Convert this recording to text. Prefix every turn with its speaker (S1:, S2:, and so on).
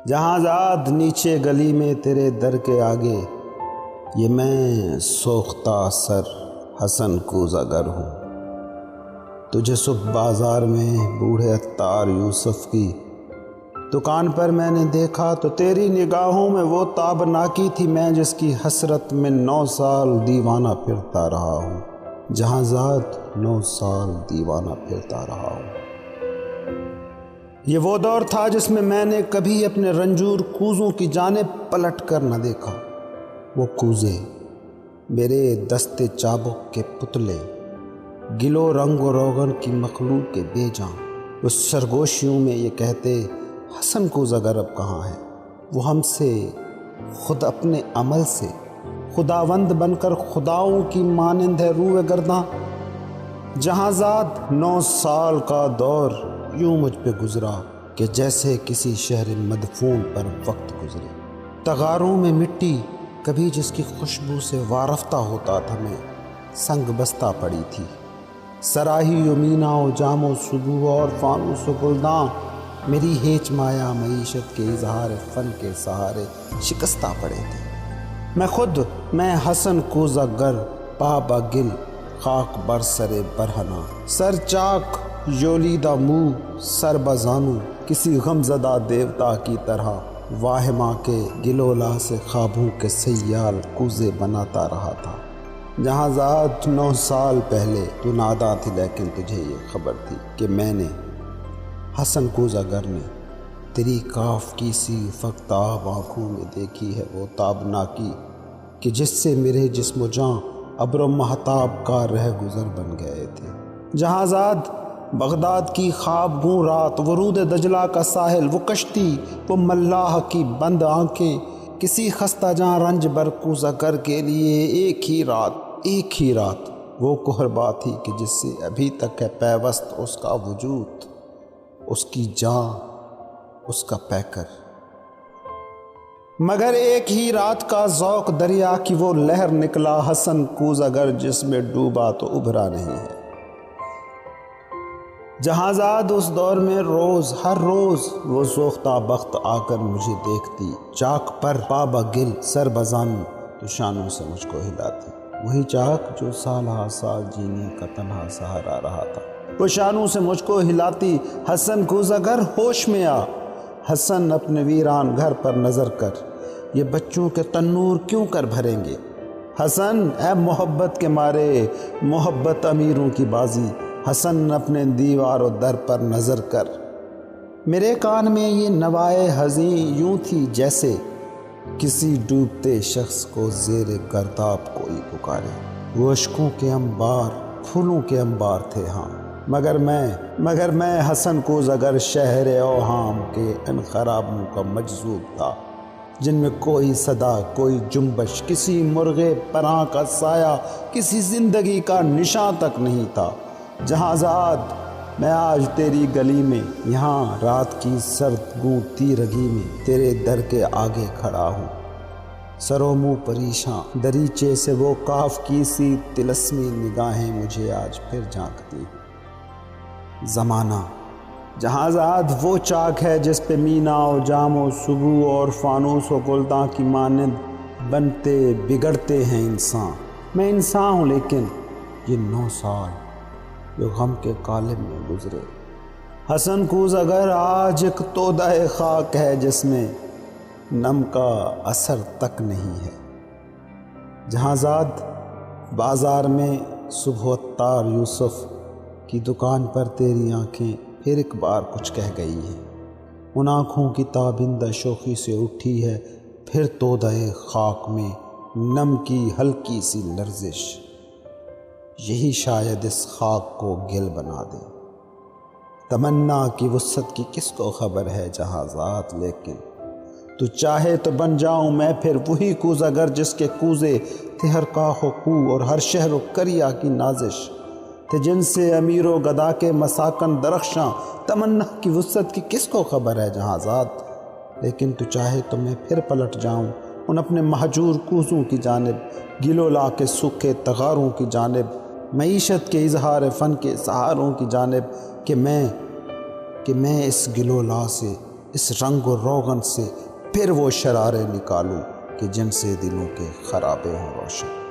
S1: جہاں زاد نیچے گلی میں تیرے در کے آگے، یہ میں سوختہ سر حسن کوزہ گر ہوں۔ تجھے صبح بازار میں بوڑھے عطار یوسف کی دکان پر میں نے دیکھا تو تیری نگاہوں میں وہ تابناکی تھی میں جس کی حسرت میں 9 سال دیوانہ پھرتا رہا ہوں۔ جہاں زاد 9 سال دیوانہ پھرتا رہا ہوں۔ یہ وہ دور تھا جس میں نے کبھی اپنے رنجور کوزوں کی جانب پلٹ کر نہ دیکھا۔ وہ کوزے میرے دستے چابک کے پتلے، گلو رنگ و روغن کی مخلوق کے بے جان، اس سرگوشیوں میں یہ کہتے حسن کوزہ گر اب کہاں ہے۔ وہ ہم سے خود اپنے عمل سے خداوند بن کر خداؤں کی مانند ہے روئے گرداں۔ جہاں زاد 9 سال کا دور یوں مجھ پہ گزرا کہ جیسے کسی شہر مدفون پر وقت گزرے۔ تغاروں میں مٹی کبھی جس کی خوشبو سے وارفتہ ہوتا تھا میں سنگ بستہ پڑی تھی۔ سراہی و مینا و جام و صبح اور فانوس و گلداں میری ہیچ مایا معیشت کے اظہار فن کے سہارے شکستہ پڑے تھے۔ میں حسن کوزہ گر پا گل خاک بر سر برہنہ، سر چاک یولیدہ منہ سر بزانو، کسی غمزدہ دیوتا کی طرح واہمہ کے گلولا سے خوابوں کے سیال کوزے بناتا رہا تھا۔ جہاں زاد 9 سال پہلے تو ناداں تھی، لیکن تجھے یہ خبر تھی کہ میں نے حسن کوزہ گر نے تیری کاف کی سی فقتاب آنکھوں میں دیکھی ہے وہ تابناکی کہ جس سے میرے جسم و جاں ابر و مہتاب کا رہ گزر بن گئے تھے۔ جہاں زاد بغداد کی خواب گوں رات، ورود دجلہ کا ساحل، وہ کشتی، وہ ملاح کی بند آنکھیں، کسی خستہ جاں رنج بر کوزہ گر کے لیے ایک ہی رات وہ کہربا تھی کہ جس سے ابھی تک ہے پیوست اس کا وجود، اس کی جاں، اس کا پیکر۔ مگر ایک ہی رات کا ذوق دریا کی وہ لہر نکلا حسن کوزہ گر جس میں ڈوبا تو ابھرا نہیں ہے۔ جہاں زاد اس دور میں ہر روز وہ سوختہ بخت آ کر مجھے دیکھتی، چاک پر پا گل سر بزانو تو شانوں سے مجھ کو ہلاتی، وہی چاک جو سال ہا سال جینے کا تنہا سہارا رہا تھا، وہ شانوں سے مجھ کو ہلاتی۔ حسن کوزہ گر ہوش میں آ، حسن اپنے ویران گھر پر نظر کر، یہ بچوں کے تنور کیوں کر بھریں گے؟ حسن اے محبت کے مارے، محبت امیروں کی بازی، حسن اپنے دیوار و در پر نظر کر۔ میرے کان میں یہ نوائے حزین یوں تھی جیسے کسی ڈوبتے شخص کو زیر گرداب کوئی پکارے۔ وہ اشکوں کے انبار، پھولوں کے انبار تھے ہاں، مگر میں حسن کوزہ گر شہر اوہام کے ان خرابوں کا مجذوب تھا جن میں کوئی صدا، کوئی جنبش، کسی مرغے پراں کا سایہ، کسی زندگی کا نشاں تک نہیں تھا۔ جہاں زاد میں آج تیری گلی میں، یہاں رات کی سرد گوں تیرگی میں تیرے در کے آگے کھڑا ہوں، سر و منہ پریشاں، دریچے سے وہ کاف کی سی طلسمی نگاہیں مجھے آج پھر جھانکتی ہیں۔ زمانہ جہاں زاد وہ چاک ہے جس پہ مینا و جام و صبح اور فانوس و گلداں کی مانند بنتے بگڑتے ہیں انسان۔ میں انسان ہوں، لیکن یہ 9 سال جو غم کے قالب میں گزرے۔ حسن کوزہ گر آج ایک تودہ خاک ہے جس میں نم کا اثر تک نہیں ہے۔ جہاں زاد بازار میں صبح عطار یوسف کی دکان پر تیری آنکھیں پھر ایک بار کچھ کہہ گئی ہیں، ان آنکھوں کی تابندہ شوخی سے اٹھی ہے پھر تودہ خاک میں نم کی ہلکی سی لرزش، یہی شاید اس خاک کو گل بنا دے۔ تمنا کی وسعت کی کس کو خبر ہے جہاں زاد، لیکن تو چاہے تو بن جاؤں میں پھر وہی کوزہ گر جس کے کوزے تھے ہر کاخ و کو اور ہر شہر و کریا کی نازش، تھے جن سے امیر و گدا کے مساکن درخشاں۔ تمنا کی وسعت کی کس کو خبر ہے جہاں زاد، لیکن تو چاہے تو میں پھر پلٹ جاؤں ان اپنے مہجور کوزوں کی جانب، گلو لا کے سکھے تغاروں کی جانب، معیشت کے اظہار فن کے سہاروں کی جانب، کہ میں اس گلو لا سے، اس رنگ و روغن سے پھر وہ شرارے نکالوں کہ جن سے دلوں کے خرابے ہوں روشن۔